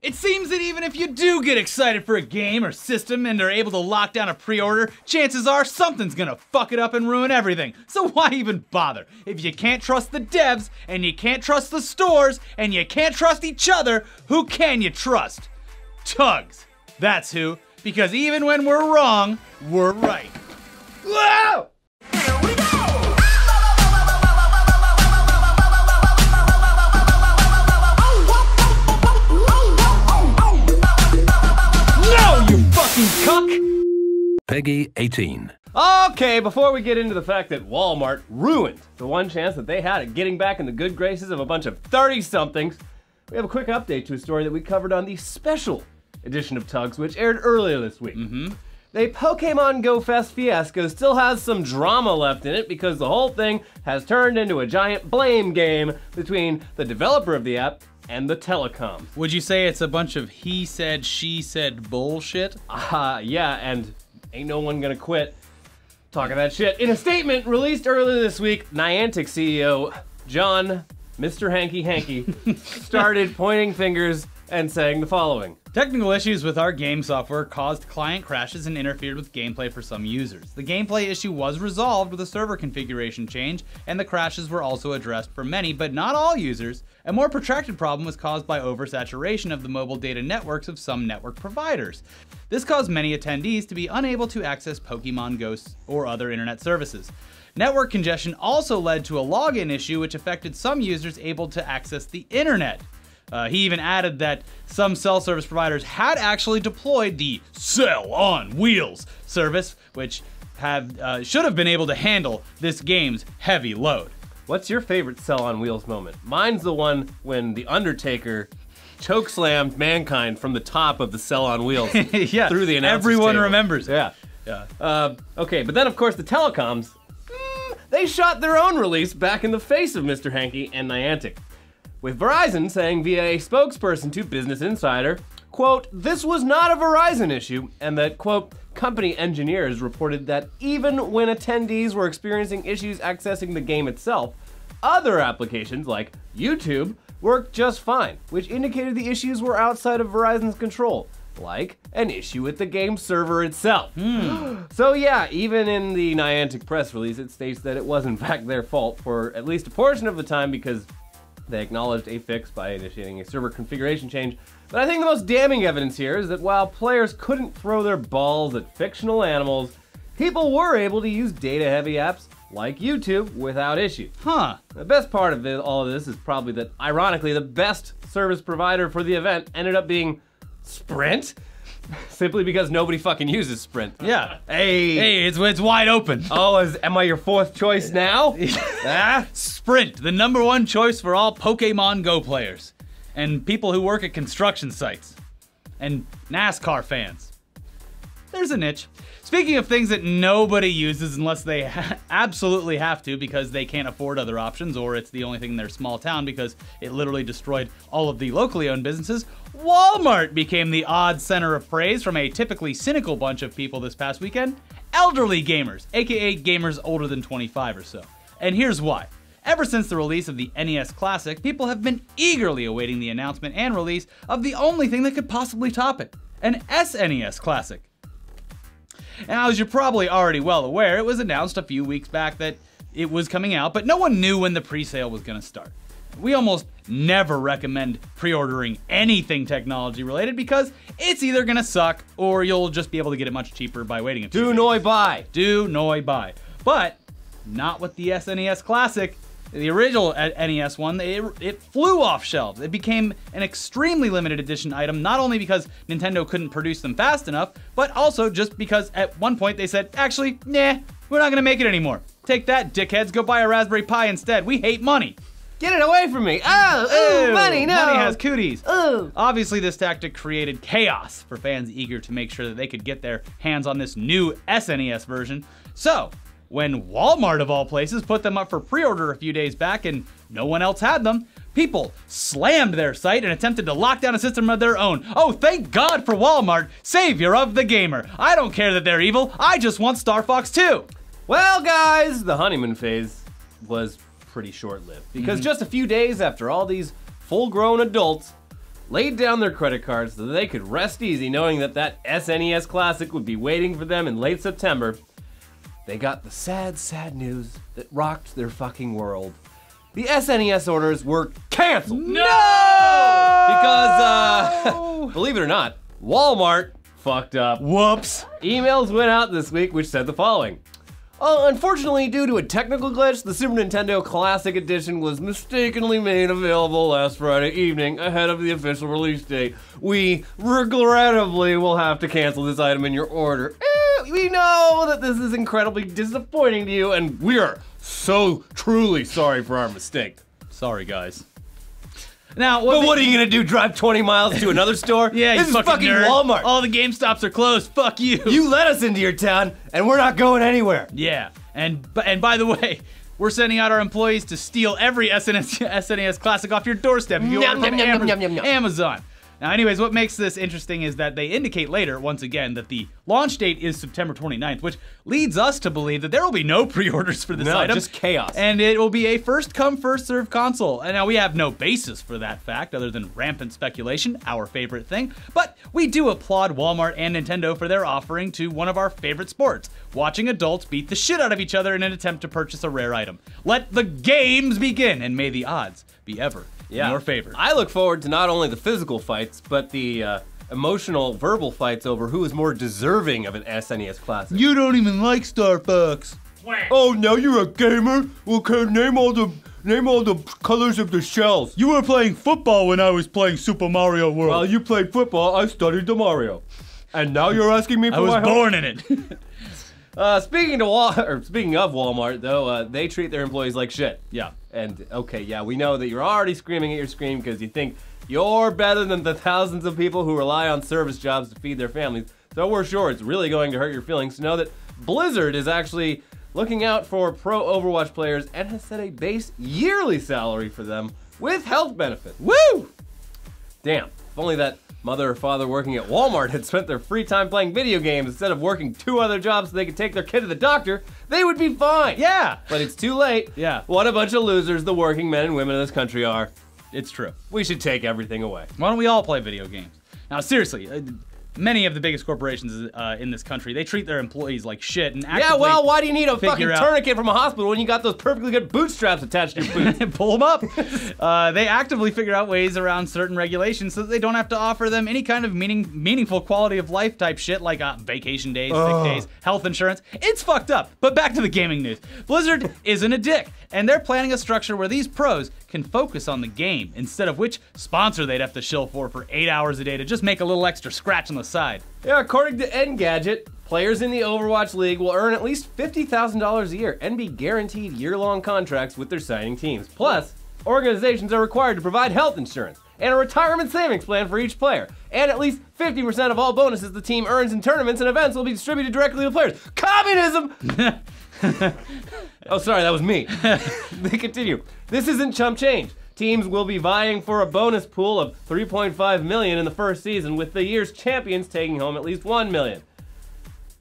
It seems that even if you do get excited for a game or system and are able to lock down a pre-order, chances are something's gonna fuck it up and ruin everything. So why even bother? If you can't trust the devs, and you can't trust the stores, and you can't trust each other, who can you trust? T.U.G.S. That's who. Because even when we're wrong, we're right. Whoa! Here we go! Cuck. Peggy 18. Okay, before we get into the fact that Walmart ruined the one chance that they had at getting back in the good graces of a bunch of 30-somethings, we have a quick update to a story that we covered on the special edition of T.U.G.S, which aired earlier this week. The Pokemon Go Fest fiasco still has some drama left in it because the whole thing has turned into a giant blame game between the developer of the app and the telecoms. Would you say it's a bunch of he said, she said bullshit? Yeah, and ain't no one gonna quit talking that shit. In a statement released earlier this week, Niantic CEO John, Mr. Hanky Hanky, started pointing fingers and saying the following. Technical issues with our game software caused client crashes and interfered with gameplay for some users. The gameplay issue was resolved with a server configuration change, and the crashes were also addressed for many, but not all users. A more protracted problem was caused by oversaturation of the mobile data networks of some network providers. This caused many attendees to be unable to access Pokemon Go or other internet services. Network congestion also led to a login issue which affected some users able to access the internet. He even added that some cell service providers had actually deployed the Cell on Wheels service, which should have been able to handle this game's heavy load. What's your favorite Cell on Wheels moment? Mine's the one when The Undertaker chokeslammed Mankind from the top of the Cell on Wheels yeah, through the announcer's everyone table. remembers it. Yeah. Okay, but then of course the telecoms, they shot their own release back in the face of Mr. Hanky and Niantic, with Verizon saying via a spokesperson to Business Insider, quote, this was not a Verizon issue, and that, quote, company engineers reported that even when attendees were experiencing issues accessing the game itself, other applications like YouTube worked just fine, which indicated the issues were outside of Verizon's control, like an issue with the game server itself. So yeah, even in the Niantic press release, it states that it was in fact their fault for at least a portion of the time because they acknowledged a fix by initiating a server configuration change. But I think the most damning evidence here is that while players couldn't throw their balls at fictional animals, people were able to use data-heavy apps like YouTube without issue. The best part of all of this is probably that, ironically, the best service provider for the event ended up being Sprint, simply because nobody fucking uses Sprint. Yeah. Hey, it's wide open. Oh, am I your fourth choice now? Sprint, the #1 choice for all Pokemon Go players. And people who work at construction sites. And NASCAR fans. There's a niche. Speaking of things that nobody uses unless they absolutely have to because they can't afford other options, or it's the only thing in their small town because it literally destroyed all of the locally owned businesses, Walmart became the odd center of praise from a typically cynical bunch of people this past weekend, elderly gamers, aka gamers older than 25 or so. And here's why. Ever since the release of the NES Classic, people have been eagerly awaiting the announcement and release of the only thing that could possibly top it, an SNES Classic. Now, as you're probably already well aware, it was announced a few weeks back that it was coming out, but no one knew when the pre-sale was going to start. We almost never recommend pre-ordering anything technology related because it's either going to suck or you'll just be able to get it much cheaper by waiting a few days. Do noi buy. Do noi buy. But not with the SNES Classic. The original NES one, it flew off shelves. It became an extremely limited edition item, not only because Nintendo couldn't produce them fast enough, but also just because at one point they said, actually, nah, we're not gonna make it anymore. Take that, dickheads, go buy a Raspberry Pi instead. We hate money. Get it away from me. Oh, money, no. Money has cooties. Ooh. Obviously, this tactic created chaos for fans eager to make sure that they could get their hands on this new SNES version. So, when Walmart, of all places, put them up for pre-order a few days back and no one else had them, people slammed their site and attempted to lock down a system of their own. Oh, thank God for Walmart, savior of the gamer. I don't care that they're evil, I just want Star Fox 2. Well, guys, the honeymoon phase was pretty short-lived because just a few days after all these full-grown adults laid down their credit cards so that they could rest easy knowing that that SNES Classic would be waiting for them in late September, they got the sad, sad news that rocked their fucking world. The SNES orders were canceled. No! Because, believe it or not, Walmart fucked up. Whoops. Emails went out this week which said the following. Unfortunately, due to a technical glitch, the Super Nintendo Classic Edition was mistakenly made available last Friday evening ahead of the official release date. We regrettably will have to cancel this item in your order. We know that this is incredibly disappointing to you, and we are so truly sorry for our mistake. Sorry, guys. Now, what are you gonna do? Drive 20 miles to another store? Yeah, this you is fucking nerd. Walmart. All the GameStops are closed. Fuck you. You let us into your town, and we're not going anywhere. Yeah, and by the way, we're sending out our employees to steal every SNES Classic off your doorstep if you order from Amazon. Now, anyways, what makes this interesting is that they indicate later, once again, that the launch date is September 29th, which leads us to believe that there will be no pre-orders for this item. Just chaos. And it will be a first-come, first-served console. And now, we have no basis for that fact, other than rampant speculation, our favorite thing. But we do applaud Walmart and Nintendo for their offering to one of our favorite sports, watching adults beat the shit out of each other in an attempt to purchase a rare item. Let the games begin, and may the odds be ever in your favor. I look forward to not only the physical fights, but the emotional, verbal fights over who is more deserving of an SNES Classic. You don't even like Star Fox. Oh, now you're a gamer? Okay, name all the colors of the shells. You were playing football when I was playing Super Mario World. While you played football, I studied the Mario. And now you're asking me for my help? I was born in it. Speaking of Walmart, though, they treat their employees like shit. Yeah. And, okay, yeah, we know that you're already screaming at your screen because you think you're better than the thousands of people who rely on service jobs to feed their families. So we're sure it's really going to hurt your feelings to know that Blizzard is actually looking out for pro Overwatch players and has set a base yearly salary for them with health benefits. Woo! Damn, if only that mother or father working at Walmart had spent their free time playing video games instead of working 2 other jobs so they could take their kid to the doctor, they would be fine. Yeah. But it's too late. Yeah. What a bunch of losers the working men and women of this country are. It's true. We should take everything away. Why don't we all play video games? Now, seriously, many of the biggest corporations in this country, they treat their employees like shit and actively Yeah, well, why do you need a fucking tourniquet from a hospital when you got those perfectly good bootstraps attached to your boots? Pull them up. They actively figure out ways around certain regulations so that they don't have to offer them any kind of meaningful quality of life type shit like vacation days, sick days, health insurance. It's fucked up. But back to the gaming news. Blizzard isn't a dick, and they're planning a structure where these pros can focus on the game instead of which sponsor they'd have to shill for 8 hours a day to just make a little extra scratch on the side. Yeah, according to Engadget, players in the Overwatch League will earn at least $50,000 a year and be guaranteed year-long contracts with their signing teams. Plus, organizations are required to provide health insurance and a retirement savings plan for each player. And at least 50% of all bonuses the team earns in tournaments and events will be distributed directly to players. Communism! Oh, sorry, that was me. They continue. This isn't chump change. Teams will be vying for a bonus pool of $3.5 million in the first season, with the year's champions taking home at least $1 million.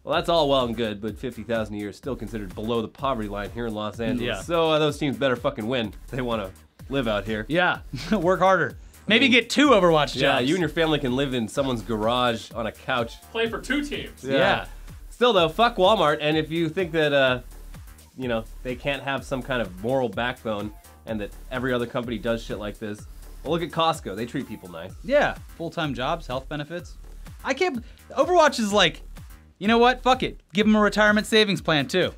Well, that's all well and good, but $50,000 a year is still considered below the poverty line here in Los Angeles. Yeah. So those teams better fucking win if they want to live out here. Yeah, work harder. Maybe get 2 Overwatch jobs. Yeah, you and your family can live in someone's garage on a couch. Play for 2 teams. Yeah. Still though, fuck Walmart, and if you think that, you know, they can't have some kind of moral backbone and that every other company does shit like this, well, look at Costco. They treat people nice. Yeah, full-time jobs, health benefits. I can't... Overwatch is like, you know what? Fuck it. Give them a retirement savings plan, too.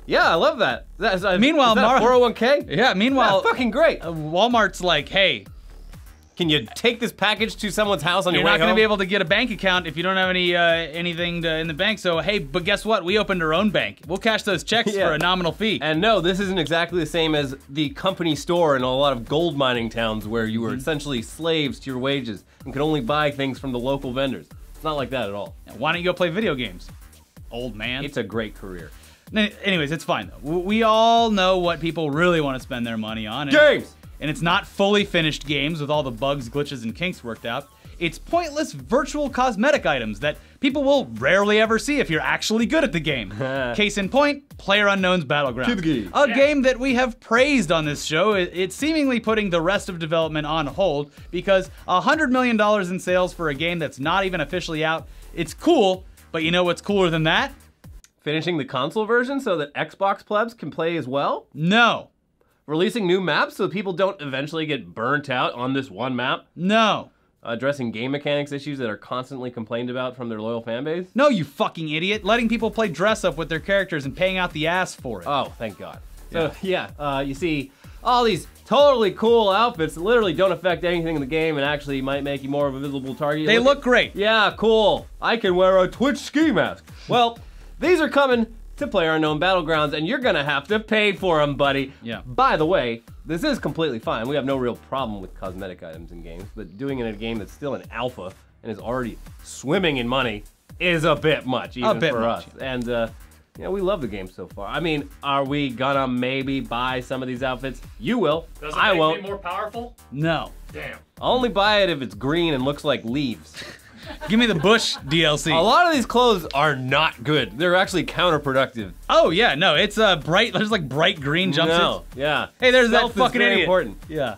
Yeah, I love that. Meanwhile, is that a 401k? Yeah, meanwhile... Yeah, fucking great. Walmart's like, hey... Can you take this package to someone's house on your way home? You're not going to be able to get a bank account if you don't have any anything in the bank. So, hey, but guess what? We opened our own bank. We'll cash those checks for a nominal fee. And no, this isn't exactly the same as the company store in a lot of gold mining towns where you were essentially slaves to your wages and could only buy things from the local vendors. It's not like that at all. Why don't you go play video games, old man? It's a great career. Anyways, it's fine, though. We all know what people really want to spend their money on. Games! And it's not fully finished games with all the bugs, glitches, and kinks worked out. It's pointless virtual cosmetic items that people will rarely ever see if you're actually good at the game. Case in point, PlayerUnknown's Battlegrounds. A game that we have praised on this show. It's seemingly putting the rest of development on hold because $100 million in sales for a game that's not even officially out, it's cool, but you know what's cooler than that? Finishing the console version so that Xbox plebs can play as well? No. Releasing new maps so people don't eventually get burnt out on this one map? No. Addressing game mechanics issues that are constantly complained about from their loyal fan base? No, you fucking idiot. Letting people play dress up with their characters and paying out the ass for it. Oh, thank God. So, you see all these totally cool outfits that literally don't affect anything in the game and actually might make you more of a visible target. They look great. Yeah, cool. I can wear a Twitch ski mask. Well, these are coming to PlayerUnknown Battlegrounds, and you're gonna have to pay for them, buddy. Yeah. By the way, this is completely fine. We have no real problem with cosmetic items in games, but doing it in a game that's still in alpha and is already swimming in money is a bit much, even for us. And we love the game so far. I mean, are we gonna maybe buy some of these outfits? You will. Does it I make won't. me more powerful? No. Damn. I'll only buy it if it's green and looks like leaves. Give me the Bush DLC. A lot of these clothes are not good. They're actually counterproductive. Oh yeah, no, it's bright. There's like bright green jumpsuits. No, yeah. Hey, there's Stealth that fucking is very idiot. important. Yeah.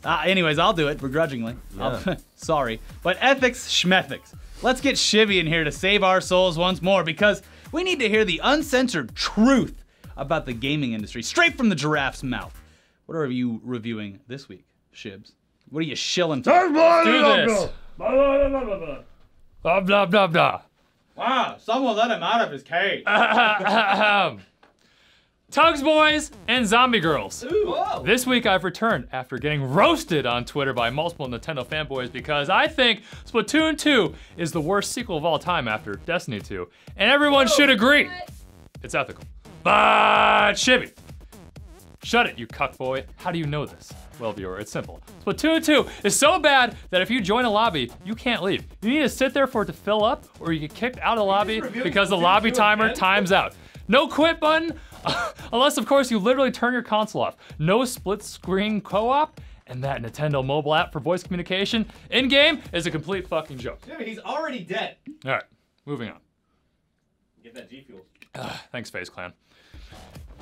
Anyways, I'll do it begrudgingly. Sorry, but ethics schmethics. Let's get Shivy in here to save our souls once more because we need to hear the uncensored truth about the gaming industry straight from the giraffe's mouth. What are you reviewing this week, Shibs? What are you shilling for? Let's do this. Blah, blah, blah, blah. Wow, someone let him out of his cage. T.U.G.S boys and zombie girls. Whoa. This week I've returned after getting roasted on Twitter by multiple Nintendo fanboys because I think Splatoon 2 is the worst sequel of all time after Destiny 2. And everyone should agree. It's ethical. But Shibby. Shut it, you cuckboy. How do you know this? Well, viewer, it's simple. Splatoon 2 is so bad that if you join a lobby, you can't leave. You need to sit there for it to fill up, or you get kicked out of the lobby because the lobby timer times out. No quit button, unless of course you literally turn your console off. No split screen co-op, and that Nintendo mobile app for voice communication in-game is a complete fucking joke. Dude, he's already dead. All right, moving on. Get that G Fuel. Thanks, FaZe Clan.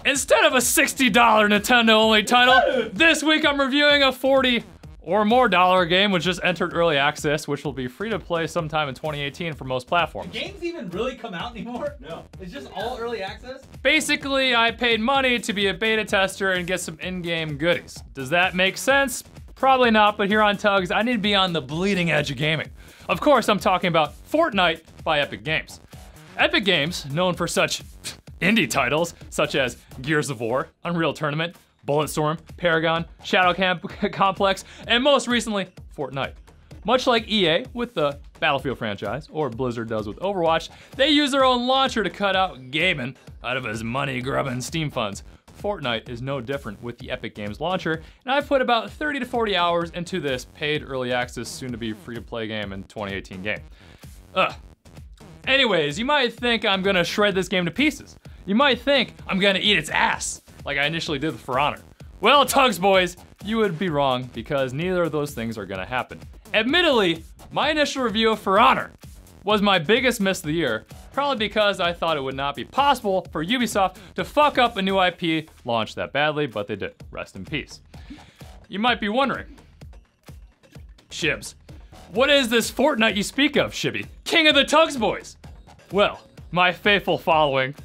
Instead of a $60 Nintendo-only title, this week I'm reviewing a $40 or more game which just entered early access, which will be free to play sometime in 2018 for most platforms. Do games even really come out anymore? No. It's just all early access? Basically, I paid money to be a beta tester and get some in-game goodies. Does that make sense? Probably not, but here on T.U.G.S, I need to be on the bleeding edge of gaming. Of course, I'm talking about Fortnite by Epic Games. Epic Games, known for such indie titles such as Gears of War, Unreal Tournament, Bulletstorm, Paragon, Shadow Complex, and most recently, Fortnite. Much like EA with the Battlefield franchise, or Blizzard does with Overwatch, they use their own launcher to cut out gaming out of his money-grubbing Steam funds. Fortnite is no different with the Epic Games launcher, and I've put about 30 to 40 hours into this paid early access, soon-to-be free-to-play game in 2018 game. Anyways, you might think I'm gonna shred this game to pieces. You might think I'm gonna eat its ass, like I initially did with For Honor. Well, T.U.G.S boys, you would be wrong because neither of those things are gonna happen. Admittedly, my initial review of For Honor was my biggest miss of the year, probably because I thought it would not be possible for Ubisoft to fuck up a new IP launch that badly, but they did. Rest in peace. You might be wondering, Shibs, what is this Fortnite you speak of, Shibby? King of the T.U.G.S boys? Well, my faithful following,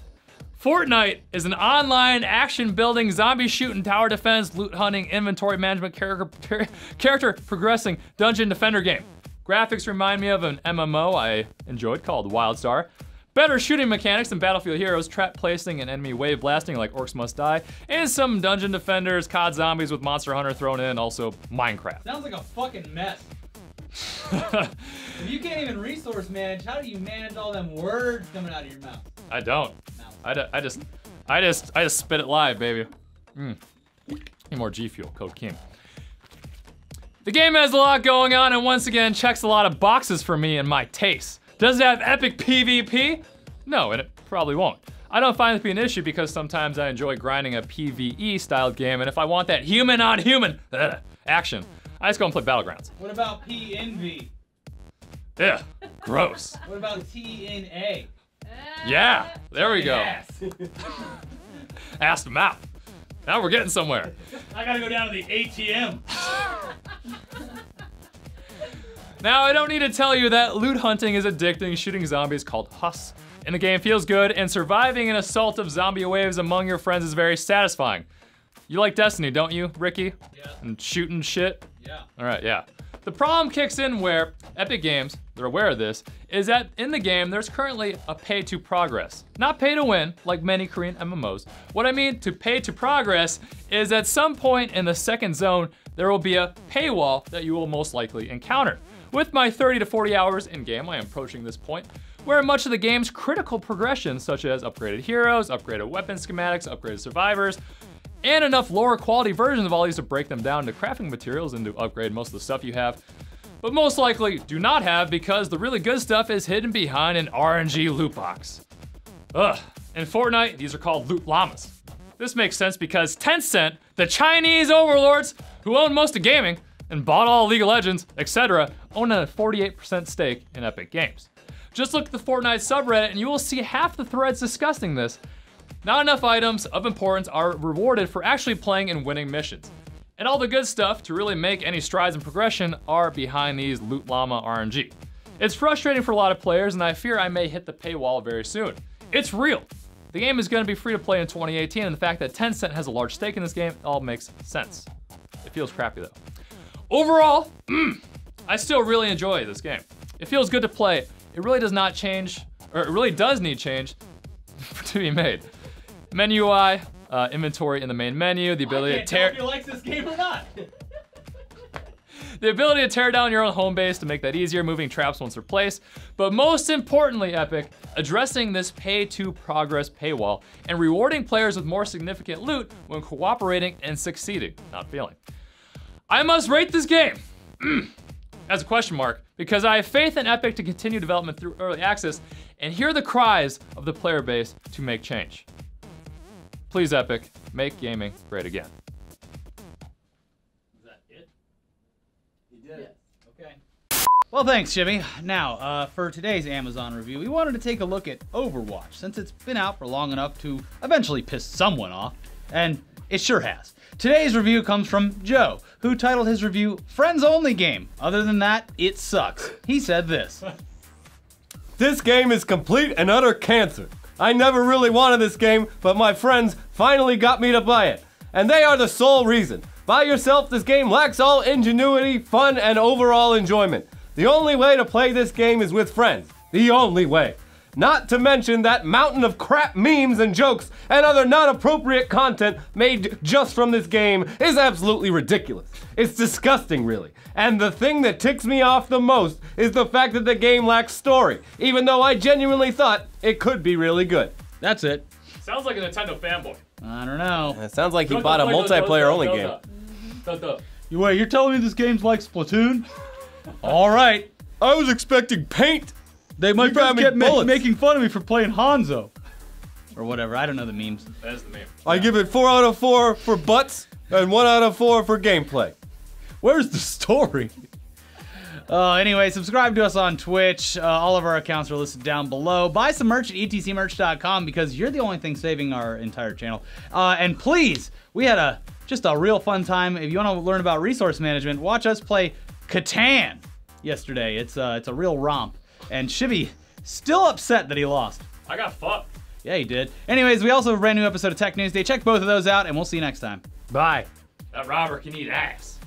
Fortnite is an online action-building, zombie shooting, tower defense, loot hunting, inventory management, character progressing dungeon defender game. Graphics remind me of an MMO I enjoyed called WildStar. Better shooting mechanics than Battlefield Heroes, trap placing and enemy wave blasting like Orcs Must Die, and some dungeon defenders, COD zombies with Monster Hunter thrown in, also Minecraft. Sounds like a fucking mess. If you can't even resource manage, how do you manage all them words coming out of your mouth? I don't. I just spit it live, baby. Need more G Fuel, Code King. The game has a lot going on and once again checks a lot of boxes for me and my taste. Does it have epic PvP? No, and it probably won't. I don't find it to be an issue because sometimes I enjoy grinding a PvE styled game, and if I want that human on human action, I just go and play Battlegrounds. What about PNV? Yeah, gross. What about TNA? Yeah, there we go. Ass. Ass to mouth. Now we're getting somewhere. I gotta go down to the ATM. Now, I don't need to tell you that loot hunting is addicting. Shooting zombies called Huss in the game feels good, and surviving an assault of zombie waves among your friends is very satisfying. You like Destiny, don't you, Ricky? Yeah. And shooting shit? Yeah. All right, yeah. The problem kicks in where Epic Games, they're aware of this, is that in the game, there's currently a pay to progress. Not pay to win, like many Korean MMOs. What I mean to pay to progress is at some point in the second zone, there will be a paywall that you will most likely encounter. With my 30 to 40 hours in game, I am approaching this point where much of the game's critical progression, such as upgraded heroes, upgraded weapon schematics, upgraded survivors, and enough lower quality versions of all these to break them down to crafting materials and to upgrade most of the stuff you have, but most likely do not have because the really good stuff is hidden behind an RNG loot box. Ugh, in Fortnite, these are called loot llamas. This makes sense because Tencent, the Chinese overlords who own most of gaming and bought all League of Legends, etc., own a 48% stake in Epic Games. Just look at the Fortnite subreddit and you will see half the threads discussing this. Not enough items of importance are rewarded for actually playing and winning missions. And all the good stuff to really make any strides in progression are behind these Loot Llama RNG. It's frustrating for a lot of players and I fear I may hit the paywall very soon. It's real. The game is going to be free to play in 2018 and the fact that Tencent has a large stake in this game all makes sense. It feels crappy though. Overall, I still really enjoy this game. It feels good to play. It really does not change, or it really does need change to be made. Menu UI, inventory in the main menu, the ability to tear. If you like this game or not. The ability to tear down your own home base to make that easier, moving traps once replaced. But most importantly, Epic, addressing this pay to progress paywall and rewarding players with more significant loot when cooperating and succeeding, not failing. I must rate this game as a question mark because I have faith in Epic to continue development through early access and hear the cries of the player base to make change. Please, Epic, make gaming great again. Is that it? You did it. Okay. Well, thanks, Jimmy. Now, for today's Amazon review, we wanted to take a look at Overwatch since it's been out for long enough to eventually piss someone off, and it sure has. Today's review comes from Joe, who titled his review, Friends Only Game. Other than that, it sucks. He said this. This game is complete and utter cancer. I never really wanted this game, but my friends finally got me to buy it. And they are the sole reason. By yourself, this game lacks all ingenuity, fun, and overall enjoyment. The only way to play this game is with friends. The only way. Not to mention that mountain of crap memes and jokes and other non-appropriate content made just from this game is absolutely ridiculous. It's disgusting, really. And the thing that ticks me off the most is the fact that the game lacks story, even though I genuinely thought it could be really good. That's it. Sounds like a Nintendo fanboy. I don't know. It sounds like he bought a multiplayer-only game. Wait, you're telling me this game's like Splatoon? All right. I was expecting paint. My friends kept bullets. making fun of me for playing Hanzo. Or whatever, I don't know the memes. That is the meme. I give it 4 out of 4 for butts and 1 out of 4 for gameplay. Where's the story? Anyway, subscribe to us on Twitch. All of our accounts are listed down below. Buy some merch at etcmerch.com because you're the only thing saving our entire channel. And please, we had just a real fun time. If you want to learn about resource management, watch us play Catan yesterday. It's a real romp. And Shibby still upset that he lost. I got fucked. Yeah, he did. Anyways, we also have a brand new episode of Tech News Day. Check both of those out, and we'll see you next time. Bye. That robber can eat ass.